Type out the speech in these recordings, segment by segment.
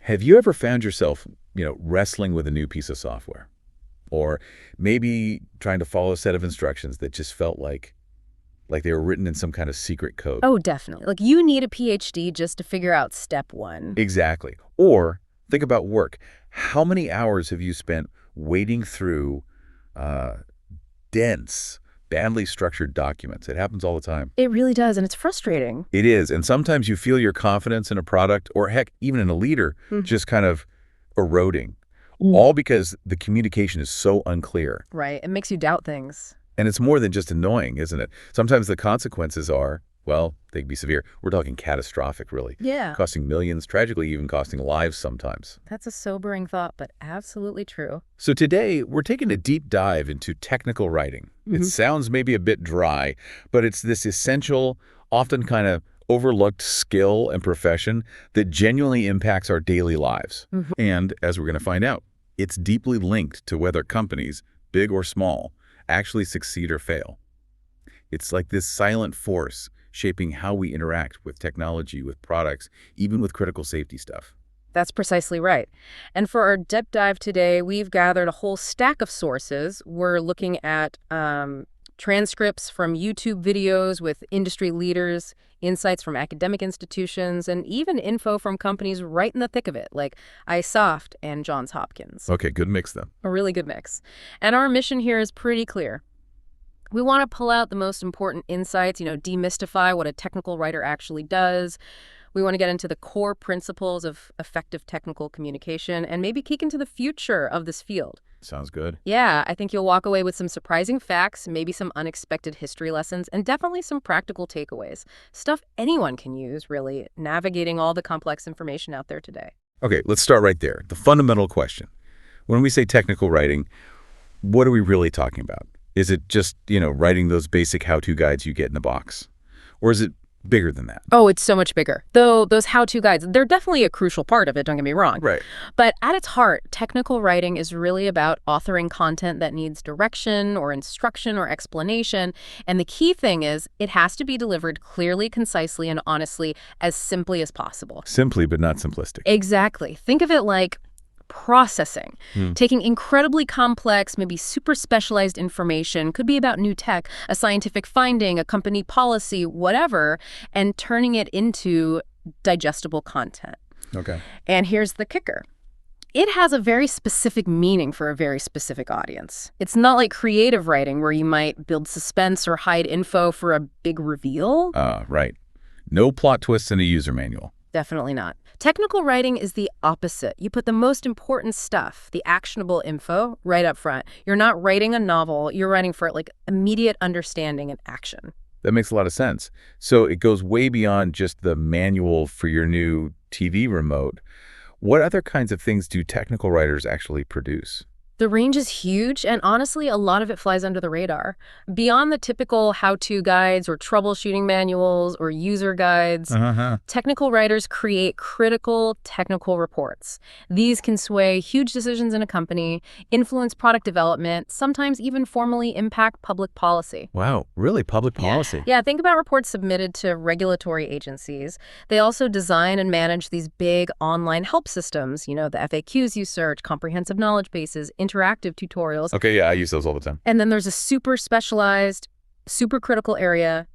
Have you ever found yourself, wrestling with a new piece of software? Or maybe trying to follow a set of instructions that just felt like they were written in some kind of secret code? Oh, definitely. Like, you need a PhD just to figure out step one. Exactly. Or think about work. How many hours have you spent wading through dense, badly structured documents? It happens all the time. It really does, and it's frustrating. It is. And sometimes you feel your confidence in a product, or heck, even in a leader, just kind of eroding. All because the communication is so unclear. Right. It makes you doubt things. And it's more than just annoying, isn't it? Sometimes the consequences are, well, they can be severe. We're talking catastrophic, really. Yeah. Costing millions, tragically even costing lives sometimes. That's a sobering thought, but absolutely true. So today, we're taking a deep dive into technical writing. It sounds maybe a bit dry, but it's this essential, often kind of overlooked skill and profession that genuinely impacts our daily lives. And as we're going to find out, it's deeply linked to whether companies, big or small, actually succeed or fail. It's like this silent force shaping how we interact with technology, with products, even with critical safety stuff. That's precisely right. And for our deep dive today, we've gathered a whole stack of sources. We're looking at transcripts from YouTube videos with industry leaders, insights from academic institutions, and even info from companies right in the thick of it, like iSoft and Johns Hopkins. Okay, good mix then. A really good mix. And our mission here is pretty clear. We want to pull out the most important insights, demystify what a technical writer actually does. We want to get into the core principles of effective technical communication and maybe peek into the future of this field. Sounds good. Yeah, I think you'll walk away with some surprising facts, maybe some unexpected history lessons, and definitely some practical takeaways. Stuff anyone can use, really, navigating all the complex information out there today. Okay, let's start right there. The fundamental question. When we say technical writing, what are we really talking about? Is it just, writing those basic how-to guides you get in the box? Or is it bigger than that? Oh, it's so much bigger. Though those how-to guides, they're definitely a crucial part of it, don't get me wrong. Right. But at its heart, technical writing is really about authoring content that needs direction or instruction or explanation. And the key thing is it has to be delivered clearly, concisely, and honestly as simply as possible. Simply, but not simplistic. Exactly. Think of it like processing, taking incredibly complex, maybe super specialized information, could be about new tech, a scientific finding, a company policy, whatever, and turning it into digestible content. Okay. And here's the kicker. It has a very specific meaning for a very specific audience. It's not like creative writing where you might build suspense or hide info for a big reveal. Right. No plot twists in a user manual. Definitely not. Technical writing is the opposite. You put the most important stuff, the actionable info, right up front. You're not writing a novel. You're writing for immediate understanding and action. That makes a lot of sense. So it goes way beyond just the manual for your new TV remote. What other kinds of things do technical writers actually produce? The range is huge, and honestly, a lot of it flies under the radar. Beyond the typical how-to guides or troubleshooting manuals or user guides, technical writers create critical technical reports. These can sway huge decisions in a company, influence product development, sometimes even formally impact public policy. Wow, really? Public policy? Yeah, think about reports submitted to regulatory agencies. They also design and manage these big online help systems, the FAQs you search, comprehensive knowledge bases, interactive tutorials. Okay, yeah, I use those all the time. And then there's a super specialized, super critical area,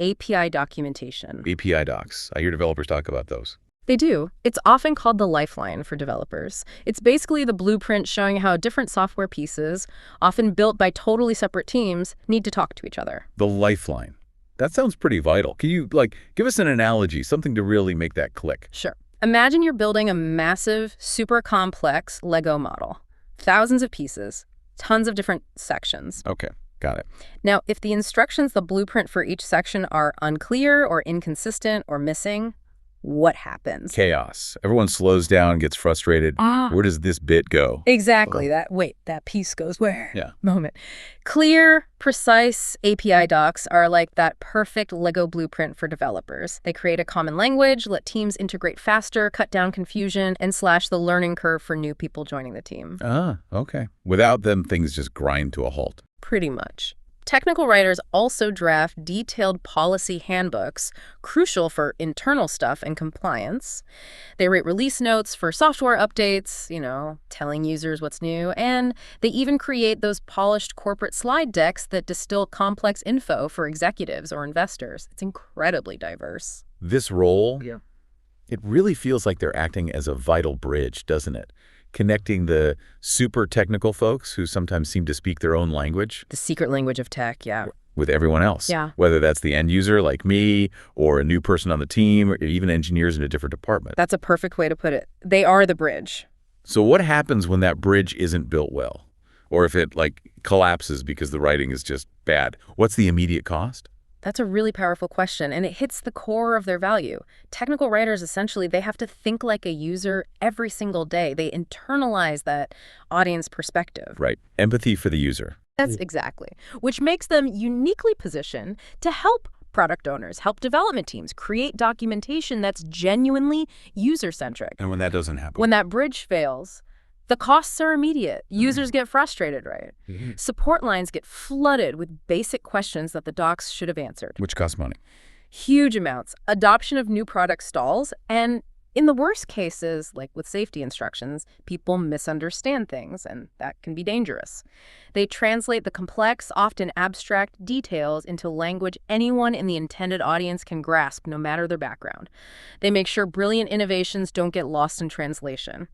API documentation. API docs. I hear developers talk about those. They do. It's often called the lifeline for developers. It's basically the blueprint showing how different software pieces, often built by totally separate teams, need to talk to each other. The lifeline. That sounds pretty vital. Can you, give us an analogy, something to really make that click? Sure. Imagine you're building a massive, super complex Lego model. Thousands of pieces, tons of different sections. Okay, got it. Now, if the instructions, the blueprint for each section are unclear or inconsistent or missing, what happens? Chaos. Everyone slows down, gets frustrated. Where does this bit go? Exactly. That piece goes where? Yeah. Moment. Clear, precise API docs are like that perfect Lego blueprint for developers. They create a common language, let teams integrate faster, cut down confusion, and slash the learning curve for new people joining the team. Okay. Without them, things just grind to a halt. Pretty much. Technical writers also draft detailed policy handbooks, crucial for internal stuff and compliance. They write release notes for software updates, telling users what's new, and they even create those polished corporate slide decks that distill complex info for executives or investors. It's incredibly diverse. This role, it really feels like they're acting as a vital bridge, doesn't it? Connecting the super technical folks who sometimes seem to speak their own language. The secret language of tech, With everyone else. Yeah. Whether that's the end user like me or a new person on the team or even engineers in a different department. That's a perfect way to put it. They are the bridge. So what happens when that bridge isn't built well? Or if it collapses because the writing is just bad? What's the immediate cost? That's a really powerful question, and it hits the core of their value. Technical writers, essentially, they have to think like a user every single day. They internalize that audience perspective. Right. Empathy for the user. That's exactly. Which makes them uniquely positioned to help product owners, help development teams create documentation that's genuinely user-centric. And when that doesn't happen? When that bridge fails, the costs are immediate. Users get frustrated, right? Support lines get flooded with basic questions that the docs should have answered. Which costs money. Huge amounts. Adoption of new products stalls, and in the worst cases, like with safety instructions, people misunderstand things, and that can be dangerous. They translate the complex, often abstract details into language anyone in the intended audience can grasp, no matter their background. They make sure brilliant innovations don't get lost in translation.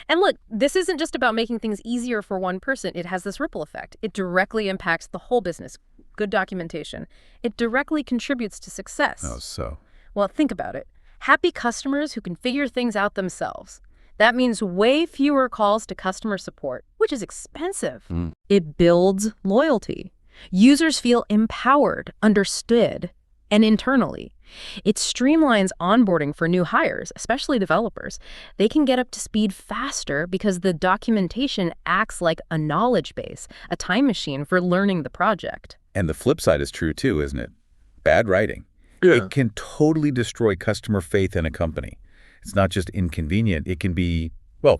And look, this isn't just about making things easier for one person. It has this ripple effect. It directly impacts the whole business. Good documentation. It directly contributes to success. Oh, so? Well, think about it. Happy customers who can figure things out themselves. That means way fewer calls to customer support, which is expensive. It builds loyalty. Users feel empowered, understood, and internally. It streamlines onboarding for new hires, especially developers. They can get up to speed faster because the documentation acts like a knowledge base, a time machine for learning the project. And the flip side is true too, isn't it? Bad writing. It can totally destroy customer faith in a company. It's not just inconvenient, it can be,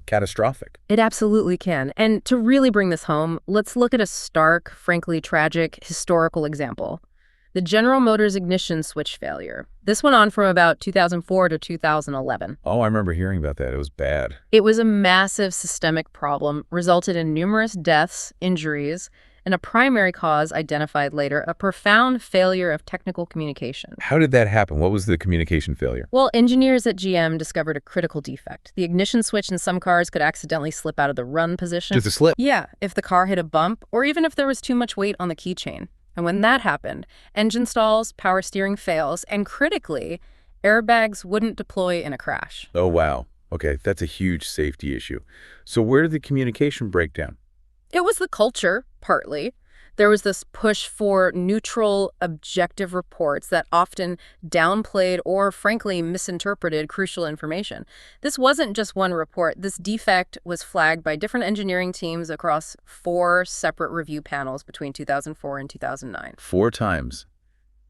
catastrophic. It absolutely can. And to really bring this home, let's look at a stark, frankly tragic, historical example. The General Motors ignition switch failure. This went on from about 2004 to 2011. Oh, I remember hearing about that. It was bad. It was a massive systemic problem, resulted in numerous deaths, injuries, and a primary cause identified later, a profound failure of technical communication. How did that happen? What was the communication failure? Well, engineers at GM discovered a critical defect. The ignition switch in some cars could accidentally slip out of the run position. Just a slip? Yeah, if the car hit a bump, or even if there was too much weight on the keychain. And when that happened, engine stalls, power steering fails, and critically, airbags wouldn't deploy in a crash. Oh, wow. Okay, that's a huge safety issue. So where did the communication break down? It was the culture, partly. There was this push for neutral, objective reports that often downplayed or, frankly, misinterpreted crucial information. This wasn't just one report. This defect was flagged by different engineering teams across 4 separate review panels between 2004 and 2009. 4 times,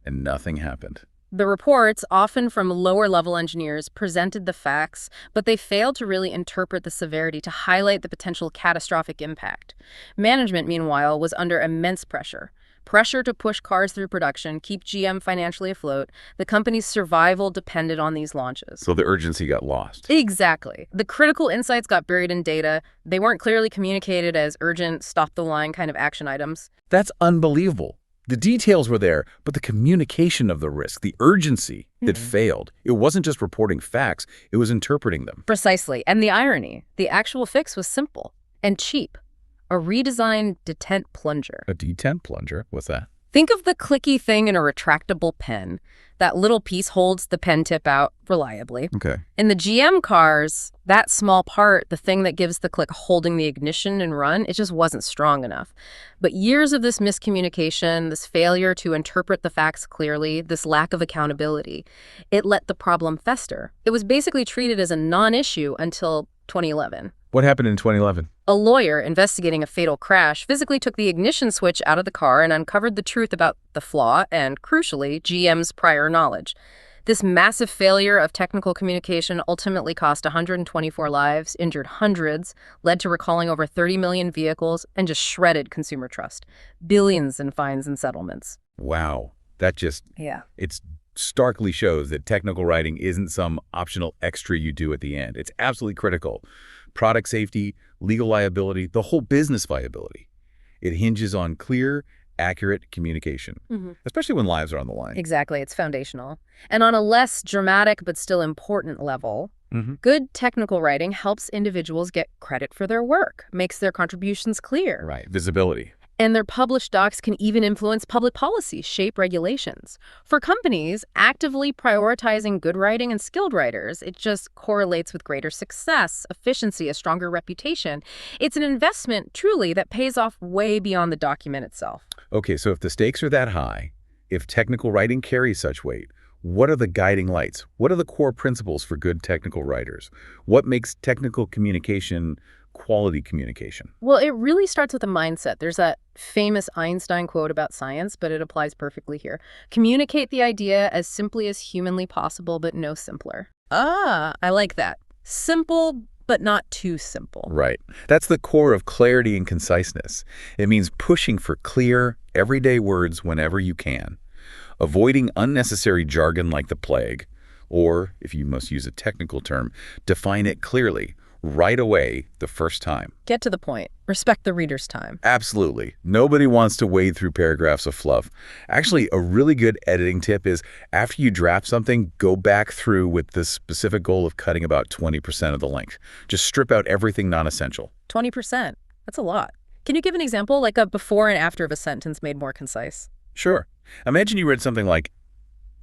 and nothing happened. The reports, often from lower-level engineers, presented the facts, but they failed to really interpret the severity to highlight the potential catastrophic impact. Management, meanwhile, was under immense pressure. Pressure to push cars through production, keep GM financially afloat. The company's survival depended on these launches. So the urgency got lost. Exactly. The critical insights got buried in data. They weren't clearly communicated as urgent, stop-the-line kind of action items. That's unbelievable. The details were there, but the communication of the risk, the urgency that failed, it wasn't just reporting facts, it was interpreting them. Precisely. And the irony, the actual fix was simple and cheap. A redesigned detent plunger. A detent plunger? What's that? Think of the clicky thing in a retractable pen. That little piece holds the pen tip out reliably. Okay. In the GM cars, that small part, the thing that gives the click holding the ignition and run, it just wasn't strong enough. But years of this miscommunication, this failure to interpret the facts clearly, this lack of accountability, it let the problem fester. It was basically treated as a non-issue until 2011. What happened in 2011? A lawyer investigating a fatal crash physically took the ignition switch out of the car and uncovered the truth about the flaw and, crucially, GM's prior knowledge. This massive failure of technical communication ultimately cost 124 lives, injured hundreds, led to recalling over 30 million vehicles, and just shredded consumer trust. Billions in fines and settlements. Wow. That just, it starkly shows that technical writing isn't some optional extra you do at the end. It's absolutely critical. Product safety, legal liability, the whole business viability. It hinges on clear, accurate communication, especially when lives are on the line. Exactly. It's foundational. And on a less dramatic but still important level, good technical writing helps individuals get credit for their work, makes their contributions clear. Right. Visibility. And their published docs can even influence public policy, shape regulations. For companies, actively prioritizing good writing and skilled writers, it just correlates with greater success, efficiency, a stronger reputation. It's an investment, truly, that pays off way beyond the document itself. Okay, so if the stakes are that high, if technical writing carries such weight, what are the guiding lights? What are the core principles for good technical writers? What makes technical communication quality communication? Well, it really starts with a mindset. There's that famous Einstein quote about science, but it applies perfectly here. Communicate the idea as simply as humanly possible, but no simpler. Ah, I like that. Simple, but not too simple. Right. That's the core of clarity and conciseness. It means pushing for clear, everyday words whenever you can, avoiding unnecessary jargon like the plague, or, if you must use a technical term, define it clearly, right away the first time. Get to the point. Respect the reader's time. Absolutely. Nobody wants to wade through paragraphs of fluff. Actually, a really good editing tip is after you draft something, go back through with the specific goal of cutting about 20% of the length. Just strip out everything non-essential. 20%. That's a lot. Can you give an example, like a before and after of a sentence made more concise? Sure. Imagine you read something like,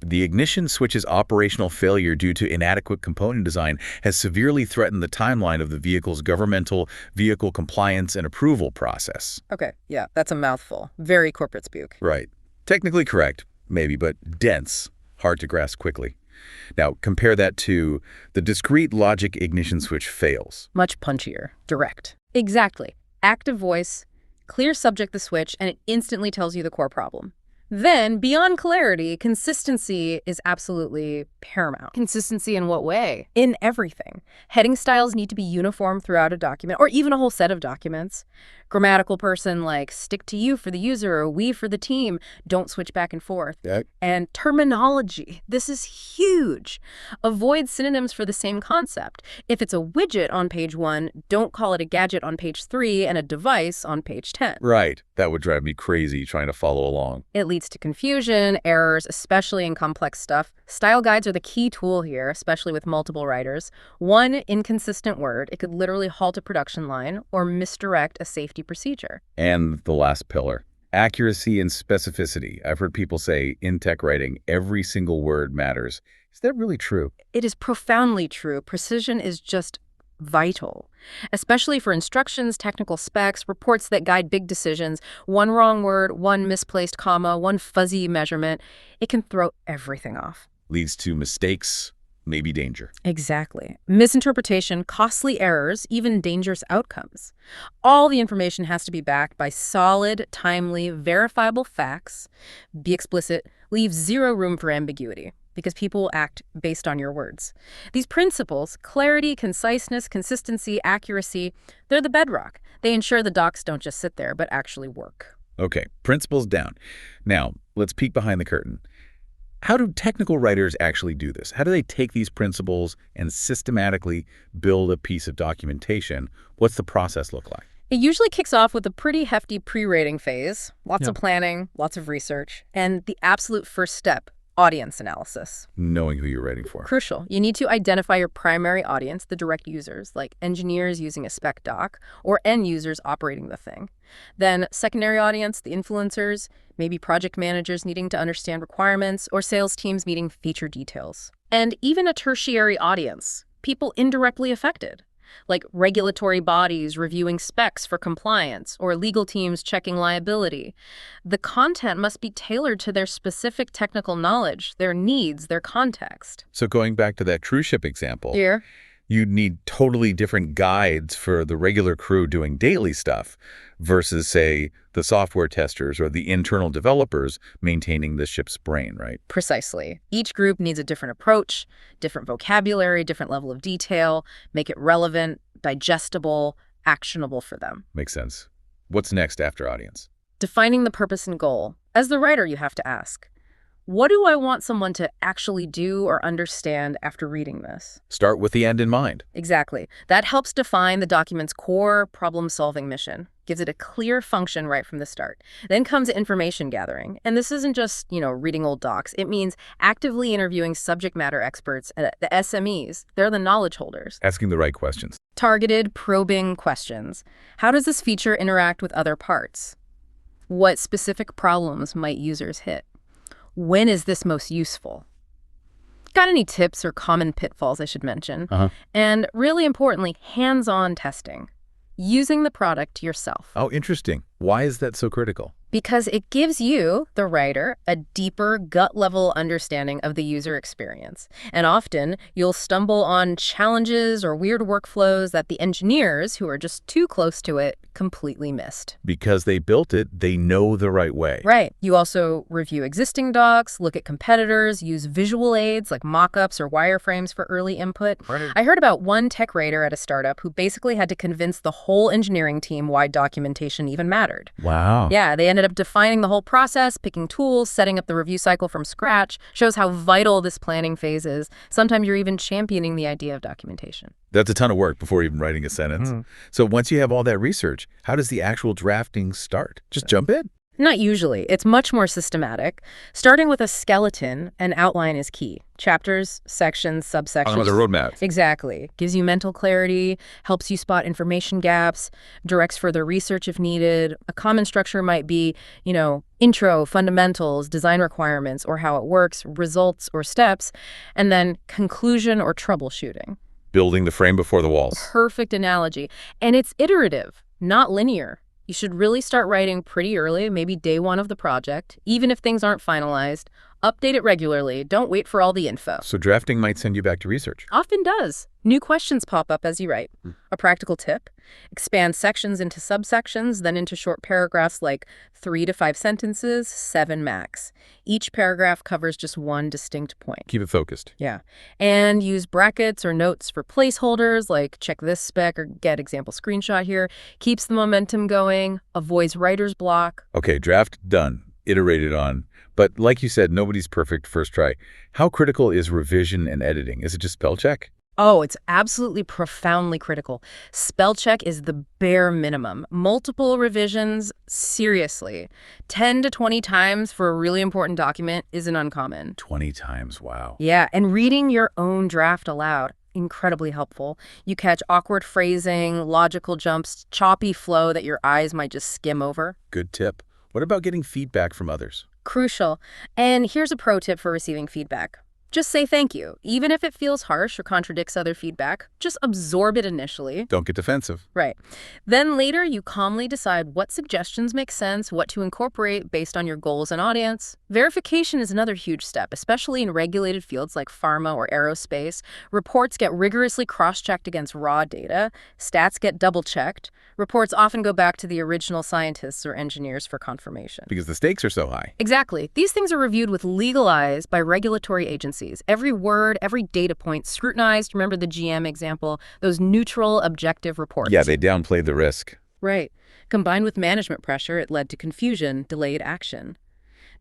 the ignition switch's operational failure due to inadequate component design has severely threatened the timeline of the vehicle's governmental vehicle compliance and approval process. Okay, yeah, that's a mouthful. Very corporate speak. Right. Technically correct, maybe, but dense, hard to grasp quickly. Now, compare that to the discrete logic ignition switch fails. Much punchier, direct. Exactly. Active voice, clear subject the switch, and it instantly tells you the core problem. Then, beyond clarity, consistency is absolutely paramount. Consistency in what way? In everything. Heading styles need to be uniform throughout a document, or even a whole set of documents. Grammatical person like stick to you for the user or we for the team. Don't switch back and forth. And terminology. This is huge. Avoid synonyms for the same concept. If it's a widget on page 1, don't call it a gadget on page 3 and a device on page 10. Right. That would drive me crazy trying to follow along. It leads to confusion, errors, especially in complex stuff. Style guides are the key tool here, especially with multiple writers. One inconsistent word, it could literally halt a production line or misdirect a safety procedure. And the last pillar, accuracy and specificity. I've heard people say in tech writing, every single word matters. Is that really true? It is profoundly true. Precision is just vital, especially for instructions, technical specs, reports that guide big decisions. One wrong word, one misplaced comma, one fuzzy measurement, it can throw everything off. Leads to mistakes, maybe danger. Exactly. Misinterpretation, costly errors, even dangerous outcomes. All the information has to be backed by solid, timely, verifiable facts. Be explicit. Leave zero room for ambiguity, because people will act based on your words. These principles, clarity, conciseness, consistency, accuracy, they're the bedrock. They ensure the docs don't just sit there, but actually work. Okay, principles down. Now, let's peek behind the curtain. How do technical writers actually do this? How do they take these principles and systematically build a piece of documentation? What's the process look like? It usually kicks off with a pretty hefty pre-rating phase, lots of planning, lots of research, and the absolute first step, audience analysis. Knowing who you're writing for. Crucial. You need to identify your primary audience, the direct users, like engineers using a spec doc, or end users operating the thing. Then secondary audience, the influencers, maybe project managers needing to understand requirements, or sales teams meeting feature details. And even a tertiary audience, people indirectly affected, like regulatory bodies reviewing specs for compliance or legal teams checking liability. The content must be tailored to their specific technical knowledge, their needs, their context. So going back to that cruise ship example, You'd need totally different guides for the regular crew doing daily stuff versus, say, the software testers or the internal developers maintaining the ship's brain, right? Precisely. Each group needs a different approach, different vocabulary, different level of detail, make it relevant, digestible, actionable for them. Makes sense. What's next after audience? Defining the purpose and goal. As the writer, you have to ask, what do I want someone to actually do or understand after reading this? Start with the end in mind. Exactly. That helps define the document's core problem-solving mission, gives it a clear function right from the start. Then comes information gathering. And this isn't just, reading old docs. It means actively interviewing subject matter experts, the SMEs. They're the knowledge holders. Asking the right questions. Targeted, probing questions. How does this feature interact with other parts? What specific problems might users hit? When is this most useful? Got any tips or common pitfalls I should mention? And really importantly, hands-on testing. Using the product yourself. Oh, interesting. Why is that so critical? Because it gives you, the writer, a deeper gut-level understanding of the user experience. And often, you'll stumble on challenges or weird workflows that the engineers, who are just too close to it, completely missed. Because they built it, they know the right way. Right. You also review existing docs, look at competitors, use visual aids like mock-ups or wireframes for early input. Right. I heard about one tech writer at a startup who basically had to convince the whole engineering team why documentation even mattered. Wow. Yeah, they ended up defining the whole process, picking tools, setting up the review cycle from scratch. Shows how vital this planning phase is. Sometimes you're even championing the idea of documentation. That's a ton of work before even writing a sentence. So once you have all that research, how does the actual drafting start? Just jump in? Not usually. It's much more systematic. Starting with a skeleton, an outline is key. Chapters, sections, subsections. Another roadmap. Exactly. Gives you mental clarity, helps you spot information gaps, directs further research if needed. A common structure might be, intro, fundamentals, design requirements, or how it works, results or steps, and then conclusion or troubleshooting. Building the frame before the walls. Perfect analogy. And it's iterative, not linear. You should really start writing pretty early, maybe day one of the project, even if things aren't finalized. Update it regularly. Don't wait for all the info. So drafting might send you back to research. Often does. New questions pop up as you write. A practical tip: expand sections into subsections, then into short paragraphs like 3 to 5 sentences, 7 max. Each paragraph covers just one distinct point. Keep it focused. Yeah. And use brackets or notes for placeholders, like check this spec or get example screenshot here. Keeps the momentum going, avoids writer's block. Okay, draft done. Iterated on. But like you said, nobody's perfect first try. How critical is revision and editing? Is it just spell check? Oh, it's absolutely profoundly critical. Spell check is the bare minimum. Multiple revisions, seriously. 10 to 20 times for a really important document isn't uncommon. 20 times, wow. Yeah, and reading your own draft aloud, incredibly helpful. You catch awkward phrasing, logical jumps, choppy flow that your eyes might just skim over. Good tip. What about getting feedback from others? Crucial. And here's a pro tip for receiving feedback. Just say thank you. Even if it feels harsh or contradicts other feedback, just absorb it initially. Don't get defensive. Right. Then later, you calmly decide what suggestions make sense, what to incorporate based on your goals and audience. Verification is another huge step, especially in regulated fields like pharma or aerospace. Reports get rigorously cross-checked against raw data. Stats get double-checked. Reports often go back to the original scientists or engineers for confirmation. Because the stakes are so high. Exactly. These things are reviewed with legal eyes by regulatory agencies. Every word, every data point scrutinized. Remember the GM example? Those neutral, objective reports. Yeah, they downplayed the risk. Right. Combined with management pressure, it led to confusion, delayed action.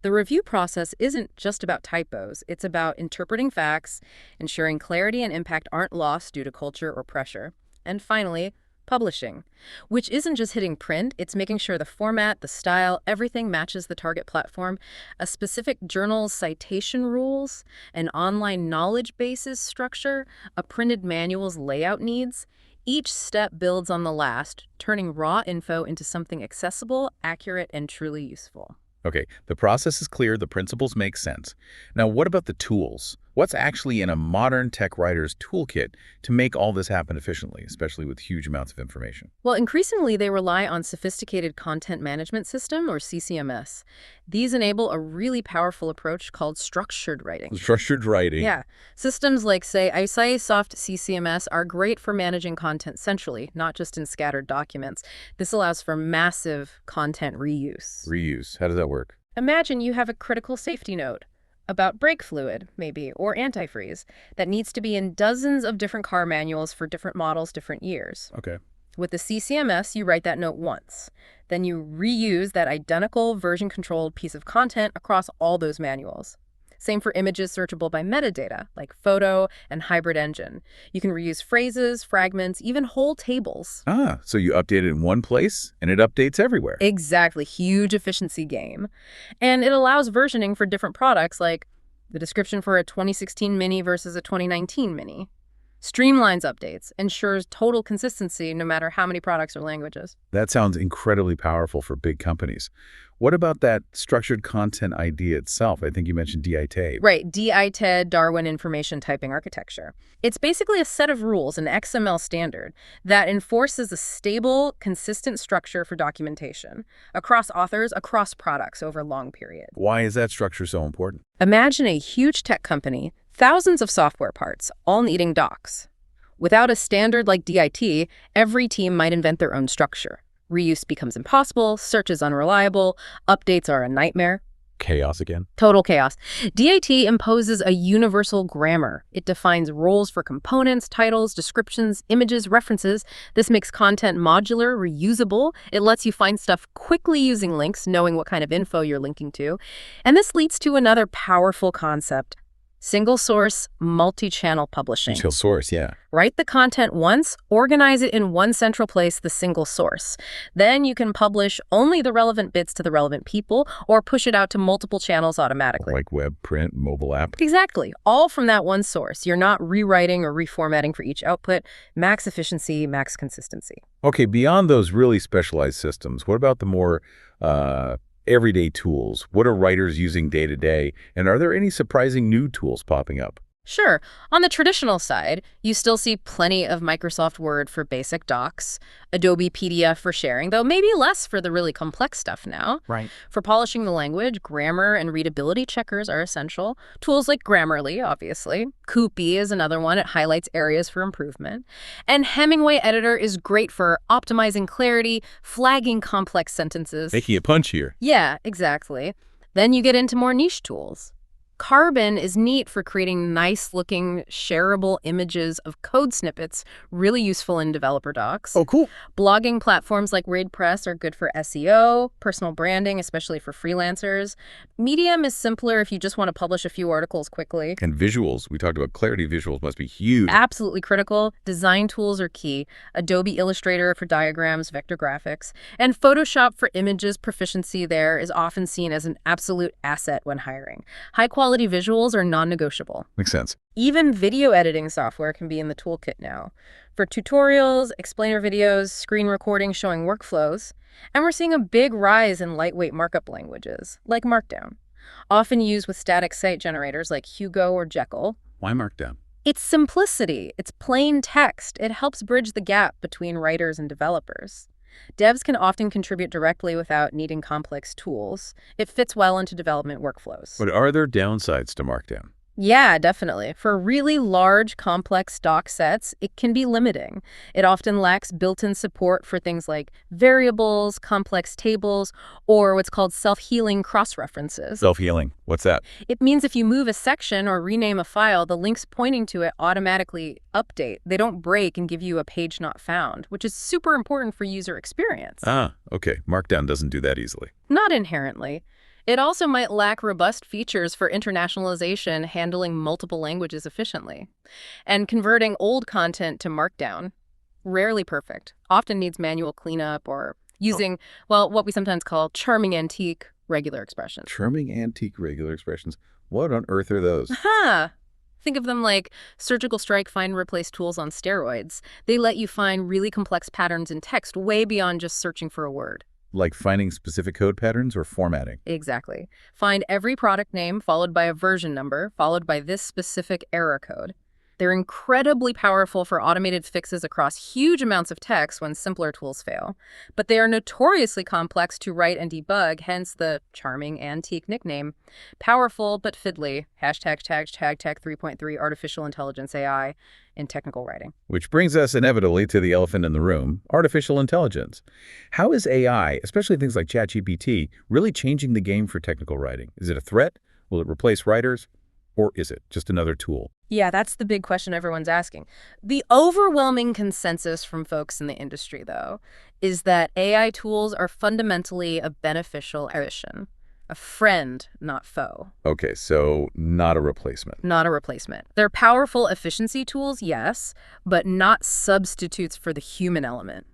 The review process isn't just about typos. It's about interpreting facts, ensuring clarity and impact aren't lost due to culture or pressure. And finally, publishing, which isn't just hitting print, it's making sure the format, the style, everything matches the target platform. A specific journal's citation rules, an online knowledge bases structure, a printed manual's layout needs. Each step builds on the last, turning raw info into something accessible, accurate, and truly useful. Okay, the process is clear, the principles make sense. Now, what about the tools? What's actually in a modern tech writer's toolkit to make all this happen efficiently, especially with huge amounts of information? Well, increasingly, they rely on sophisticated content management system, or CCMS. These enable a really powerful approach called structured writing. Structured writing. Yeah. Systems like, say, Soft CCMS are great for managing content centrally, not just in scattered documents. This allows for massive content reuse. Reuse. How does that work? Imagine you have a critical safety note about brake fluid, maybe, or antifreeze, that needs to be in dozens of different car manuals for different models, different years. Okay. With the CCMS, you write that note once. Then you reuse that identical version-controlled piece of content across all those manuals. Same for images searchable by metadata, like photo and hybrid engine. You can reuse phrases, fragments, even whole tables. Ah, so you update it in one place, and it updates everywhere. Exactly. Huge efficiency gain. And it allows versioning for different products, like the description for a 2016 Mini versus a 2019 Mini. Streamlines updates, ensures total consistency no matter how many products or languages. That sounds incredibly powerful for big companies. What about that structured content idea itself? I think you mentioned DITA. Right, DITA, Darwin Information Typing Architecture. It's basically a set of rules, an XML standard, that enforces a stable, consistent structure for documentation across authors, across products over a long period. Why is that structure so important? Imagine a huge tech company, thousands of software parts, all needing docs. Without a standard like DIT, every team might invent their own structure. Reuse becomes impossible, search is unreliable, updates are a nightmare. Chaos again. Total chaos. DIT imposes a universal grammar. It defines roles for components, titles, descriptions, images, references. This makes content modular, reusable. It lets you find stuff quickly using links, knowing what kind of info you're linking to. And this leads to another powerful concept: single source, multi-channel publishing. Single source, yeah. Write the content once, organize it in one central place, the single source. Then you can publish only the relevant bits to the relevant people or push it out to multiple channels automatically. Like web, print, mobile app. Exactly. All from that one source. You're not rewriting or reformatting for each output. Max efficiency, max consistency. Okay, beyond those really specialized systems, what about the more everyday tools? What are writers using day to day? And are there any surprising new tools popping up? Sure. On the traditional side, you still see plenty of Microsoft Word for basic docs, Adobe PDF for sharing, though maybe less for the really complex stuff now. Right. For polishing the language, grammar and readability checkers are essential. Tools like Grammarly, obviously. Coopy is another one. It highlights areas for improvement. And Hemingway Editor is great for optimizing clarity, flagging complex sentences. Making it punchier. Yeah, exactly. Then you get into more niche tools. Carbon is neat for creating nice-looking, shareable images of code snippets, really useful in developer docs. Oh, cool. Blogging platforms like WordPress are good for SEO, personal branding, especially for freelancers. Medium is simpler if you just want to publish a few articles quickly. And visuals. We talked about clarity. Visuals must be huge. Absolutely critical. Design tools are key. Adobe Illustrator for diagrams, vector graphics. And Photoshop for images. Proficiency there is often seen as an absolute asset when hiring. High-quality visuals are non-negotiable. Makes sense. Even video editing software can be in the toolkit now. For tutorials, explainer videos, screen recording showing workflows. And we're seeing a big rise in lightweight markup languages, like Markdown, often used with static site generators like Hugo or Jekyll. Why Markdown? It's simplicity. It's plain text. It helps bridge the gap between writers and developers. Devs can often contribute directly without needing complex tools. It fits well into development workflows. But are there downsides to Markdown? Yeah, definitely. For really large, complex doc sets, it can be limiting. It often lacks built-in support for things like variables, complex tables, or what's called self-healing cross-references. Self-healing. What's that? It means if you move a section or rename a file, the links pointing to it automatically update. They don't break and give you a page not found, which is super important for user experience. Ah, okay. Markdown doesn't do that easily. Not inherently. It also might lack robust features for internationalization, handling multiple languages efficiently. And converting old content to Markdown, rarely perfect, often needs manual cleanup or using, well, what we sometimes call charming antique regular expressions. Charming antique regular expressions. What on earth are those? Huh. Think of them like surgical strike find and replace tools on steroids. They let you find really complex patterns in text way beyond just searching for a word. like finding specific code patterns or formatting? Exactly. Find every product name followed by a version number, followed by this specific error code. They're incredibly powerful for automated fixes across huge amounts of text when simpler tools fail. But they are notoriously complex to write and debug, hence the charming antique nickname. Powerful but fiddly. Tag 3.3 artificial intelligence AI in technical writing. Which brings us inevitably to the elephant in the room, artificial intelligence. How is AI, especially things like ChatGPT, really changing the game for technical writing? Is it a threat? Will it replace writers? Or is it just another tool? Yeah, that's the big question everyone's asking. The overwhelming consensus from folks in the industry, though, is that AI tools are fundamentally a beneficial addition. A friend, not foe. Okay, so not a replacement. Not a replacement. They're powerful efficiency tools, yes, but not substitutes for the human element.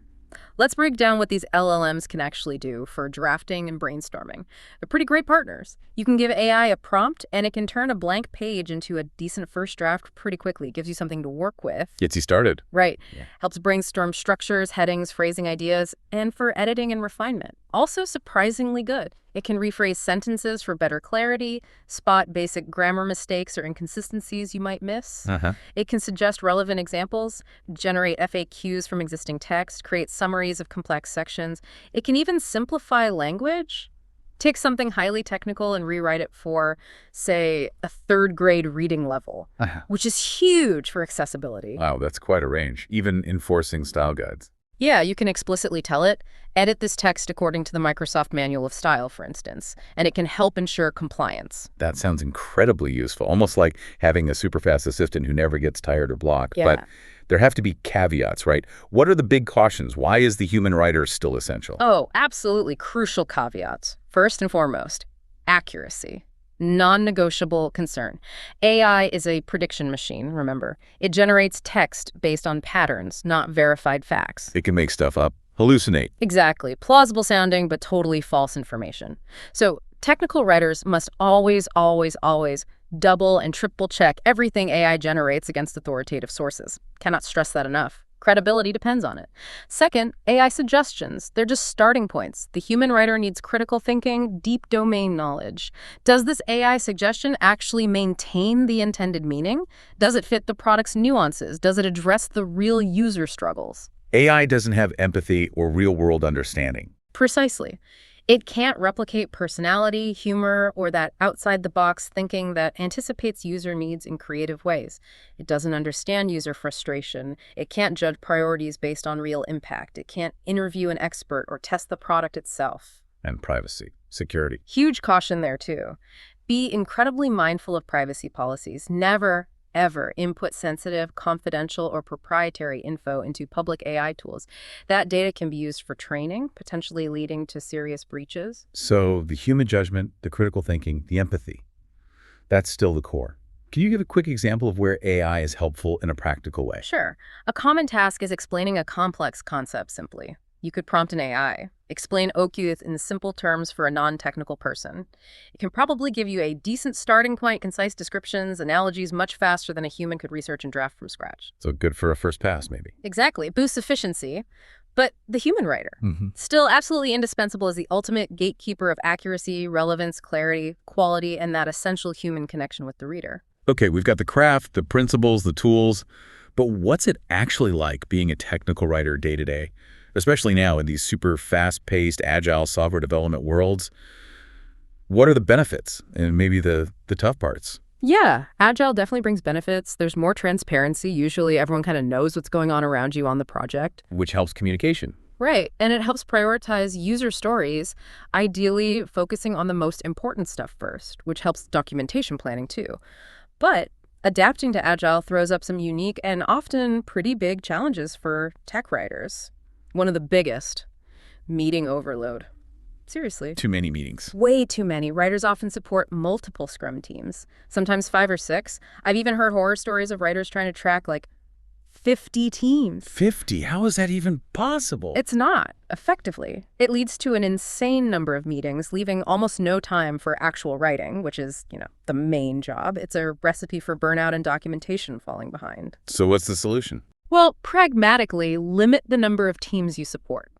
Let's break down what these LLMs can actually do for drafting and brainstorming. They're pretty great partners. You can give AI a prompt, and it can turn a blank page into a decent first draft pretty quickly. It gives you something to work with. Gets you started. Right. Yeah. Helps brainstorm structures, headings, phrasing ideas, and for editing and refinement. Also surprisingly good. It can rephrase sentences for better clarity, spot basic grammar mistakes or inconsistencies you might miss. It can suggest relevant examples, generate FAQs from existing text, create summaries of complex sections. It can even simplify language. Take something highly technical and rewrite it for, say, a third-grade reading level, which is huge for accessibility. Wow, that's quite a range, even enforcing style guides. Yeah, you can explicitly tell it, edit this text according to the Microsoft Manual of Style, for instance, and it can help ensure compliance. That sounds incredibly useful, almost like having a super fast assistant who never gets tired or blocked. Yeah. But there have to be caveats, right? What are the big cautions? Why is the human writer still essential? Oh, absolutely crucial caveats. First and foremost, accuracy. Non-negotiable concern. AI is a prediction machine, remember. It generates text based on patterns, not verified facts. It can make stuff up, hallucinate. Exactly. Plausible sounding, but totally false information. So technical writers must always double and triple check everything AI generates against authoritative sources. Cannot stress that enough. Credibility depends on it. Second, AI suggestions. They're just starting points. The human writer needs critical thinking, deep domain knowledge. Does this AI suggestion actually maintain the intended meaning? Does it fit the product's nuances? Does it address the real user struggles? AI doesn't have empathy or real-world understanding. Precisely. It can't replicate personality, humor, or that outside-the-box thinking that anticipates user needs in creative ways. It doesn't understand user frustration. It can't judge priorities based on real impact. It can't interview an expert or test the product itself. And privacy, security. Huge caution there, too. Be incredibly mindful of privacy policies. Never, ever input sensitive, confidential, or proprietary info into public AI tools. That data can be used for training, potentially leading to serious breaches. So the human judgment, the critical thinking, the empathy, that's still the core. Can you give a quick example of where AI is helpful in a practical way? Sure. A common task is explaining a complex concept simply. You could prompt an AI. Explain OQ in simple terms for a non-technical person. It can probably give you a decent starting point, concise descriptions, analogies much faster than a human could research and draft from scratch. So good for a first pass, maybe. Exactly. It boosts efficiency. But the human writer, still absolutely indispensable as the ultimate gatekeeper of accuracy, relevance, clarity, quality, and that essential human connection with the reader. Okay, we've got the craft, the principles, the tools, but what's it actually like being a technical writer day to day? Especially now in these super fast-paced, agile software development worlds. What are the benefits and maybe the tough parts? Yeah, agile definitely brings benefits. There's more transparency. Usually everyone kind of knows what's going on around you on the project. Which helps communication. Right, and it helps prioritize user stories, ideally focusing on the most important stuff first, which helps documentation planning too. But adapting to agile throws up some unique and often pretty big challenges for tech writers. One of the biggest, meeting overload. Seriously. Too many meetings. Way too many. Writers often support multiple Scrum teams, sometimes 5 or 6. I've even heard horror stories of writers trying to track like 50 teams. 50? How is that even possible? It's not, effectively. It leads to an insane number of meetings, leaving almost no time for actual writing, which is, the main job. It's a recipe for burnout and documentation falling behind. So what's the solution? Well, pragmatically, limit the number of teams you support.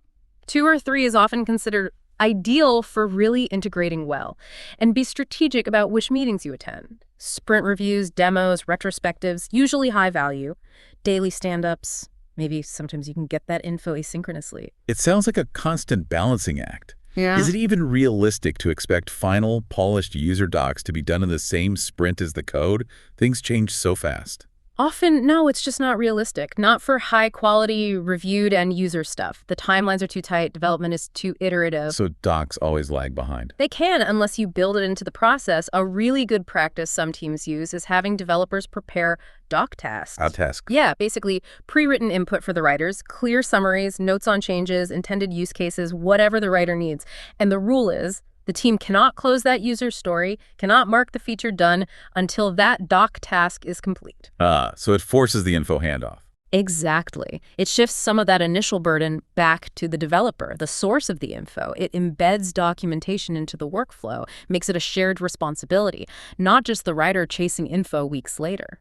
2 or 3 is often considered ideal for really integrating well. And be strategic about which meetings you attend. Sprint reviews, demos, retrospectives, usually high value. Daily stand-ups. Maybe sometimes you can get that info asynchronously. It sounds like a constant balancing act. Yeah. Is it even realistic to expect final, polished user docs to be done in the same sprint as the code? Things change so fast. Often, no, it's just not realistic. Not for high-quality, reviewed end-user stuff. The timelines are too tight, development is too iterative. So docs always lag behind. They can, unless you build it into the process. A really good practice some teams use is having developers prepare doc tasks. Tasks? Yeah, basically pre-written input for the writers, clear summaries, notes on changes, intended use cases, whatever the writer needs. And the rule is, the team cannot close that user story, cannot mark the feature done until that doc task is complete. So it forces the info handoff. Exactly. It shifts some of that initial burden back to the developer, the source of the info. It embeds documentation into the workflow, makes it a shared responsibility, not just the writer chasing info weeks later.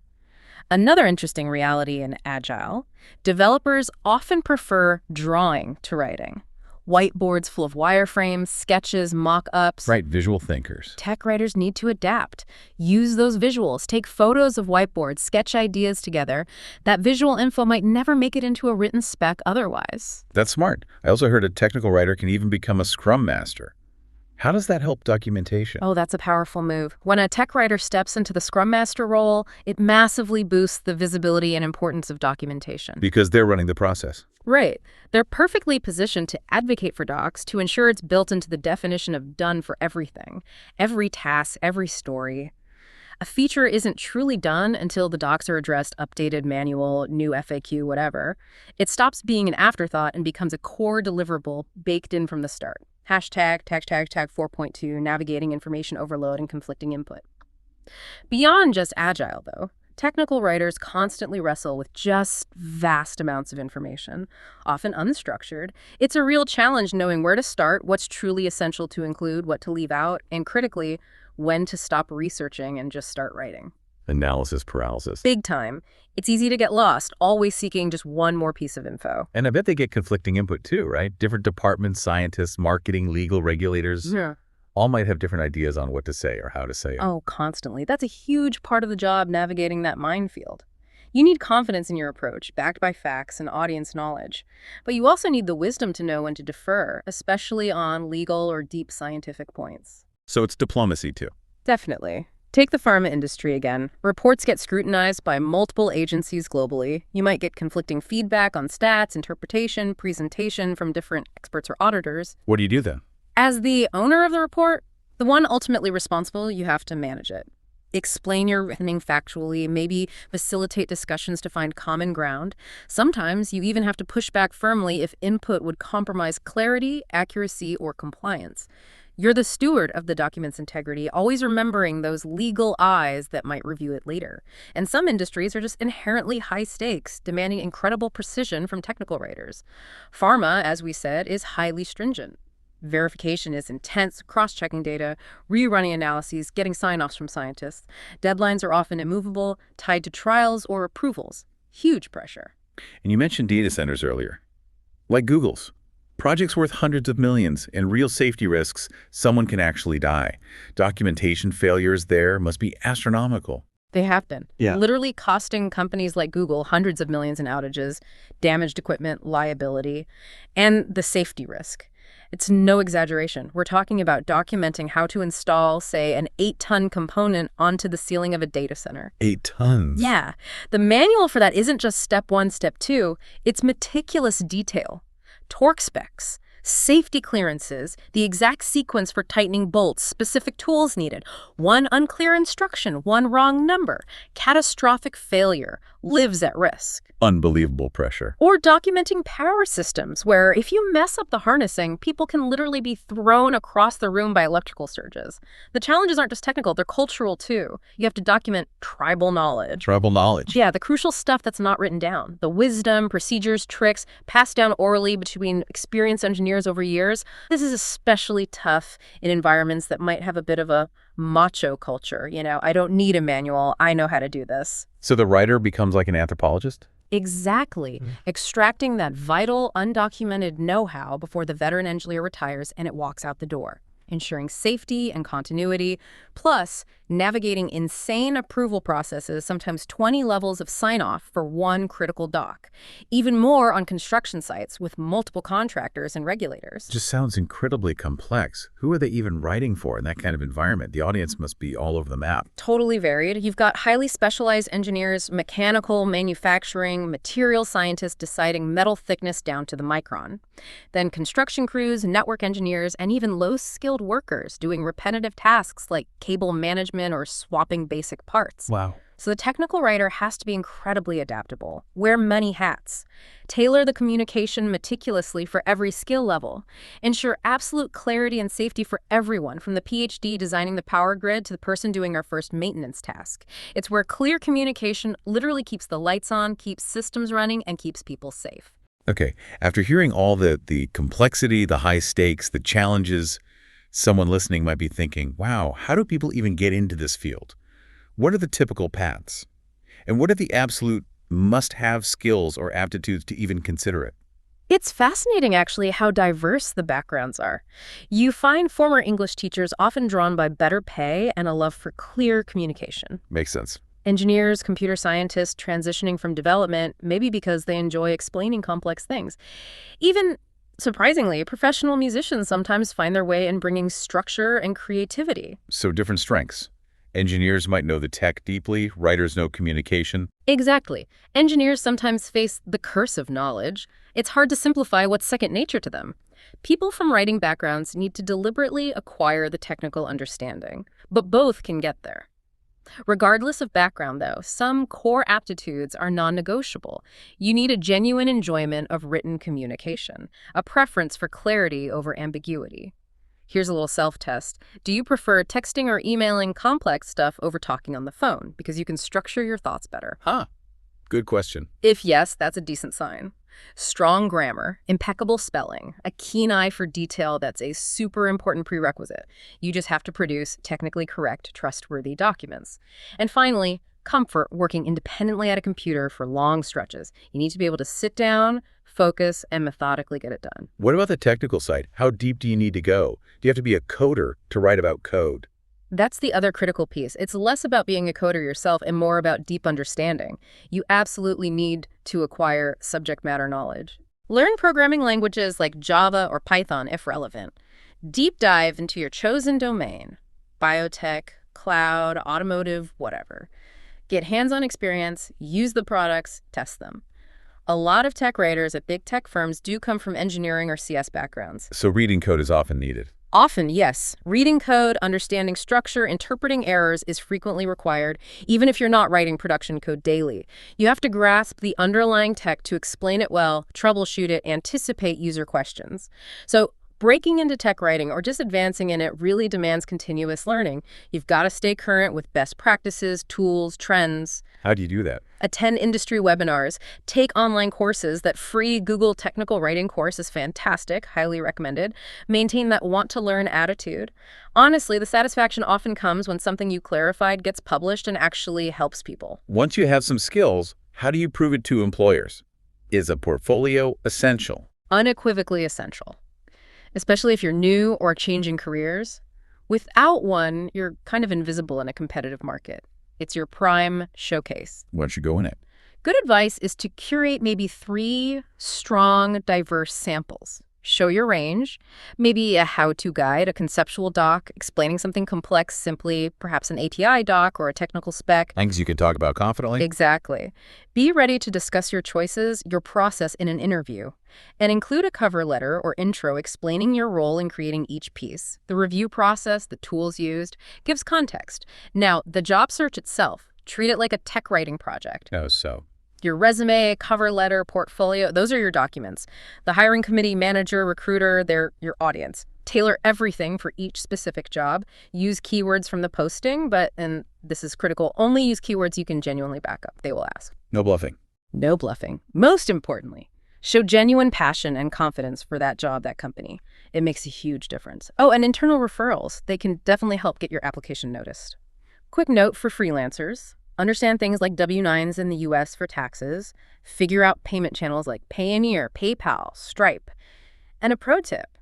Another interesting reality in Agile, developers often prefer drawing to writing. Whiteboards full of wireframes, sketches, mock-ups. Right, visual thinkers. Tech writers need to adapt. Use those visuals. Take photos of whiteboards, sketch ideas together. That visual info might never make it into a written spec otherwise. That's smart. I also heard a technical writer can even become a scrum master. How does that help documentation? Oh, that's a powerful move. When a tech writer steps into the Scrum Master role, it massively boosts the visibility and importance of documentation. Because they're running the process. Right. They're perfectly positioned to advocate for docs, to ensure it's built into the definition of done for everything. Every task, every story. A feature isn't truly done until the docs are addressed, updated, manual, new FAQ, whatever. It stops being an afterthought and becomes a core deliverable baked in from the start. Hashtag, tag 4.2, navigating information overload and conflicting input. Beyond just Agile, though, technical writers constantly wrestle with just vast amounts of information, often unstructured. It's a real challenge knowing where to start, what's truly essential to include, what to leave out, and critically, when to stop researching and just start writing. Analysis paralysis. Big time. It's easy to get lost, always seeking just one more piece of info. And I bet they get conflicting input too, right? Different departments, scientists, marketing, legal, regulators. Yeah. All might have different ideas on what to say or how to say it. Oh, constantly. That's a huge part of the job, navigating that minefield. You need confidence in your approach, backed by facts and audience knowledge. But you also need the wisdom to know when to defer, especially on legal or deep scientific points. So it's diplomacy too. Definitely. Take the pharma industry again. Reports get scrutinized by multiple agencies globally. You might get conflicting feedback on stats, interpretation, presentation from different experts or auditors. What do you do then? As the owner of the report, the one ultimately responsible, you have to manage it. Explain your reasoning factually, maybe facilitate discussions to find common ground. Sometimes you even have to push back firmly if input would compromise clarity, accuracy, or compliance. You're the steward of the document's integrity, always remembering those legal eyes that might review it later. And some industries are just inherently high stakes, demanding incredible precision from technical writers. Pharma, as we said, is highly stringent. Verification is intense, cross-checking data, rerunning analyses, getting sign-offs from scientists. Deadlines are often immovable, tied to trials or approvals. Huge pressure. And you mentioned data centers earlier. Like Google's. Projects worth hundreds of millions and real safety risks, someone can actually die. Documentation failures there must be astronomical. They have been. Yeah. Literally costing companies like Google hundreds of millions in outages, damaged equipment, liability, and the safety risk. It's no exaggeration. We're talking about documenting how to install, say, an 8-ton component onto the ceiling of a data center. 8 tons? Yeah. The manual for that isn't just step 1, step 2. It's meticulous detail. Torque specs, safety clearances, the exact sequence for tightening bolts, specific tools needed, one unclear instruction, one wrong number. Catastrophic failure lives at risk. Unbelievable pressure. Or documenting power systems, where if you mess up the harnessing, people can literally be thrown across the room by electrical surges. The challenges aren't just technical, they're cultural too. You have to document tribal knowledge. Tribal knowledge. Yeah, the crucial stuff that's not written down. The wisdom, procedures, tricks, passed down orally between experienced engineers over years. This is especially tough in environments that might have a bit of a macho culture. You know, I don't need a manual, I know how to do this. So the writer becomes like an anthropologist? Exactly. Extracting that vital, undocumented know-how before the veteran engineer retires and it walks out the door. Ensuring safety and continuity, plus navigating insane approval processes, sometimes 20 levels of sign-off for one critical dock. Even more on construction sites with multiple contractors and regulators. Just sounds incredibly complex. Who are they even writing for in that kind of environment? The audience must be all over the map. Totally varied. You've got highly specialized engineers, mechanical, manufacturing, material scientists deciding metal thickness down to the micron. Then construction crews, network engineers, and even low-skilled workers doing repetitive tasks like cable management or swapping basic parts. Wow. So the technical writer has to be incredibly adaptable, wear many hats, tailor the communication meticulously for every skill level, ensure absolute clarity and safety for everyone, from the PhD designing the power grid to the person doing our first maintenance task. It's where clear communication literally keeps the lights on, keeps systems running, and keeps people safe. Okay, after hearing all the complexity, the high stakes, the challenges, someone listening might be thinking, wow, how do people even get into this field? What are the typical paths? And what are the absolute must-have skills or aptitudes to even consider it? It's fascinating, actually, how diverse the backgrounds are. You find former English teachers often drawn by better pay and a love for clear communication. Makes sense. Engineers, computer scientists transitioning from development, maybe because they enjoy explaining complex things. Even, surprisingly, professional musicians sometimes find their way in bringing structure and creativity. So different strengths. Engineers might know the tech deeply, writers know communication. Exactly. Engineers sometimes face the curse of knowledge. It's hard to simplify what's second nature to them. People from writing backgrounds need to deliberately acquire the technical understanding, but both can get there. Regardless of background, though, some core aptitudes are non-negotiable. You need a genuine enjoyment of written communication, a preference for clarity over ambiguity. Here's a little self-test. Do you prefer texting or emailing complex stuff over talking on the phone because you can structure your thoughts better? Good question. If yes, that's a decent sign. Strong grammar, impeccable spelling, a keen eye for detail, that's a super important prerequisite. You just have to produce technically correct, trustworthy documents. And finally, comfort working independently at a computer for long stretches. You need to be able to sit down, focus, and methodically get it done. What about the technical side? How deep do you need to go? Do you have to be a coder to write about code? That's the other critical piece. It's less about being a coder yourself and more about deep understanding. You absolutely need to acquire subject matter knowledge. Learn programming languages like Java or Python if relevant. Deep dive into your chosen domain, biotech, cloud, automotive, whatever. Get hands-on experience, use the products, test them. A lot of tech writers at big tech firms do come from engineering or CS backgrounds. So reading code is often needed. Often, yes. Reading code, understanding structure, interpreting errors is frequently required, even if you're not writing production code daily. You have to grasp the underlying tech to explain it well, troubleshoot it, anticipate user questions. So breaking into tech writing or just advancing in it really demands continuous learning. You've got to stay current with best practices, tools, trends. How do you do that? Attend industry webinars, take online courses. That free Google technical writing course is fantastic, highly recommended. Maintain that want-to-learn attitude. Honestly, the satisfaction often comes when something you clarified gets published and actually helps people. Once you have some skills, how do you prove it to employers? Is a portfolio essential? Unequivocally essential, especially if you're new or changing careers. Without one, you're kind of invisible in a competitive market. It's your prime showcase. What should go in it? Good advice is to curate maybe 3 strong, diverse samples. Show your range, maybe a how-to guide, a conceptual doc, explaining something complex simply, perhaps an API doc or a technical spec. Things you can talk about confidently? Exactly. Be ready to discuss your choices, your process in an interview, and include a cover letter or intro explaining your role in creating each piece. The review process, the tools used, gives context. Now, the job search itself, treat it like a tech writing project. Oh, so. Your resume, cover letter, portfolio, those are your documents. The hiring committee, manager, recruiter, they're your audience. Tailor everything for each specific job. Use keywords from the posting, but, and this is critical, only use keywords you can genuinely back up. They will ask. No bluffing. No bluffing. Most importantly, show genuine passion and confidence for that job, that company. It makes a huge difference. Oh, and internal referrals. They can definitely help get your application noticed. Quick note for freelancers. understand things like W-9s in the US for taxes, figure out payment channels like Payoneer, PayPal, Stripe. And a pro tip,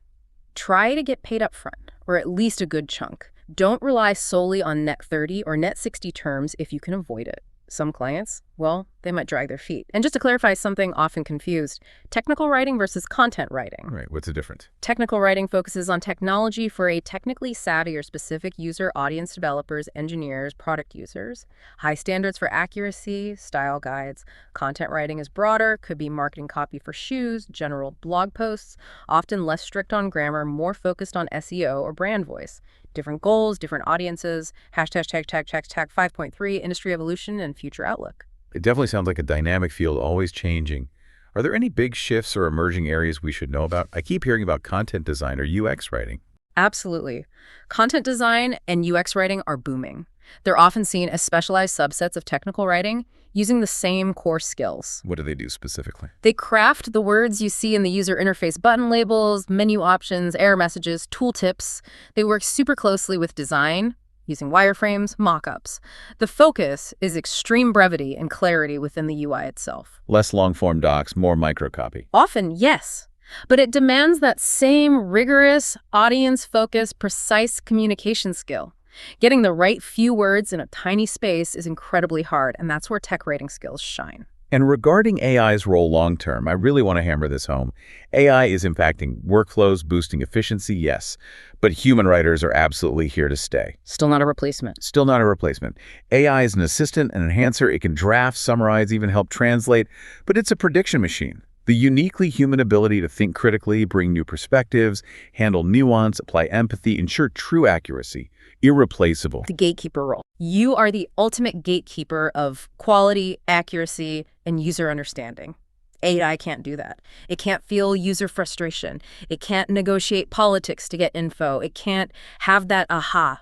try to get paid up front, or at least a good chunk. Don't rely solely on net 30 or net 60 terms if you can avoid it. Some clients, well, they might drag their feet. And just to clarify something often confused, technical writing versus content writing. Right, what's the difference? Technical writing focuses on technology for a technically savvy or specific user, audience developers, engineers, product users. High standards for accuracy, style guides. Content writing is broader, could be marketing copy for shoes, general blog posts, often less strict on grammar, more focused on SEO or brand voice. Different goals, different audiences, hashtag 5.3, industry evolution, and future outlook. It definitely sounds like a dynamic field, always changing. Are there any big shifts or emerging areas we should know about? I keep hearing about content design or UX writing. Absolutely. Content design and UX writing are booming. They're often seen as specialized subsets of technical writing using the same core skills. What do they do specifically? They craft the words you see in the user interface button labels, menu options, error messages, tooltips. They work super closely with design, using wireframes, mockups. The focus is extreme brevity and clarity within the UI itself. Less long-form docs, more microcopy. Often, yes. But it demands that same rigorous, audience-focused, precise communication skill. Getting the right few words in a tiny space is incredibly hard, and that's where tech writing skills shine. And regarding AI's role long-term, I really want to hammer this home. AI is impacting workflows, boosting efficiency, yes. But human writers are absolutely here to stay. Still not a replacement. Still not a replacement. AI is an assistant, an enhancer. It can draft, summarize, even help translate. But it's a prediction machine. The uniquely human ability to think critically, bring new perspectives, handle nuance, apply empathy, ensure true accuracy. Irreplaceable. The gatekeeper role. You are the ultimate gatekeeper of quality, accuracy, and user understanding. AI can't do that. It can't feel user frustration. It can't negotiate politics to get info. It can't have that aha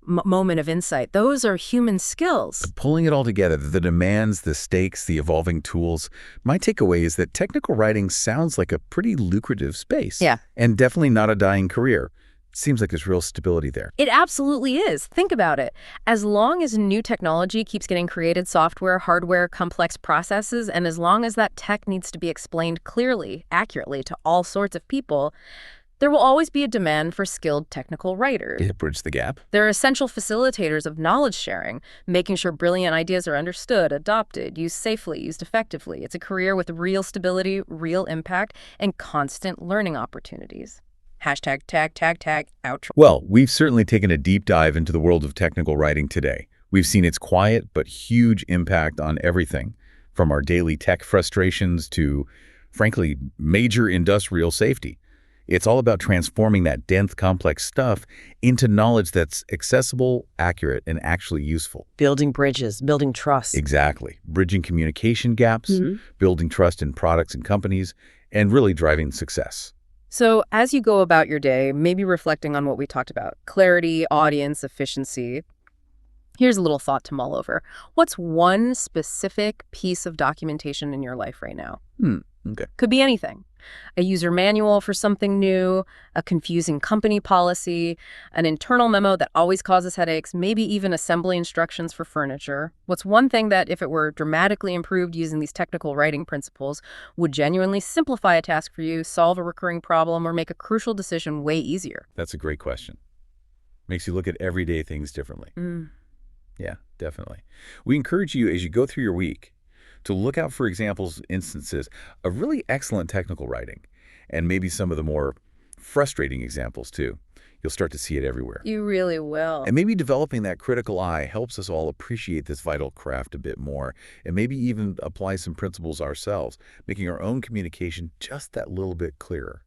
moment of insight. Those are human skills. Pulling it all together, the demands, the stakes, the evolving tools. My takeaway is that technical writing sounds like a pretty lucrative space. Yeah. And definitely not a dying career. Seems like there's real stability there. It absolutely is. Think about it. As long as new technology keeps getting created, software, hardware, complex processes, and as long as that tech needs to be explained clearly, accurately to all sorts of people, there will always be a demand for skilled technical writers. It bridges the gap. They're essential facilitators of knowledge sharing, making sure brilliant ideas are understood, adopted, used safely, used effectively. It's a career with real stability, real impact, and constant learning opportunities. Hashtag outro. Well, we've certainly taken a deep dive into the world of technical writing today. We've seen its quiet but huge impact on everything, from our daily tech frustrations to, frankly, major industrial safety. It's all about transforming that dense, complex stuff into knowledge that's accessible, accurate, and actually useful. Building bridges, building trust. Exactly. Bridging communication gaps, building trust in products and companies, and really driving success. So as you go about your day, maybe reflecting on what we talked about, clarity, audience, efficiency, here's a little thought to mull over. What's one specific piece of documentation in your life right now? Okay. Could be anything. A user manual for something new, a confusing company policy, an internal memo that always causes headaches, maybe even assembly instructions for furniture. What's one thing that, if it were dramatically improved using these technical writing principles, would genuinely simplify a task for you, solve a recurring problem, or make a crucial decision way easier? That's a great question. Makes you look at everyday things differently. Yeah, definitely. We encourage you, as you go through your week, to look out for examples, instances of really excellent technical writing, and maybe some of the more frustrating examples too. You'll start to see it everywhere. You really will. And maybe developing that critical eye helps us all appreciate this vital craft a bit more, and maybe even apply some principles ourselves, making our own communication just that little bit clearer.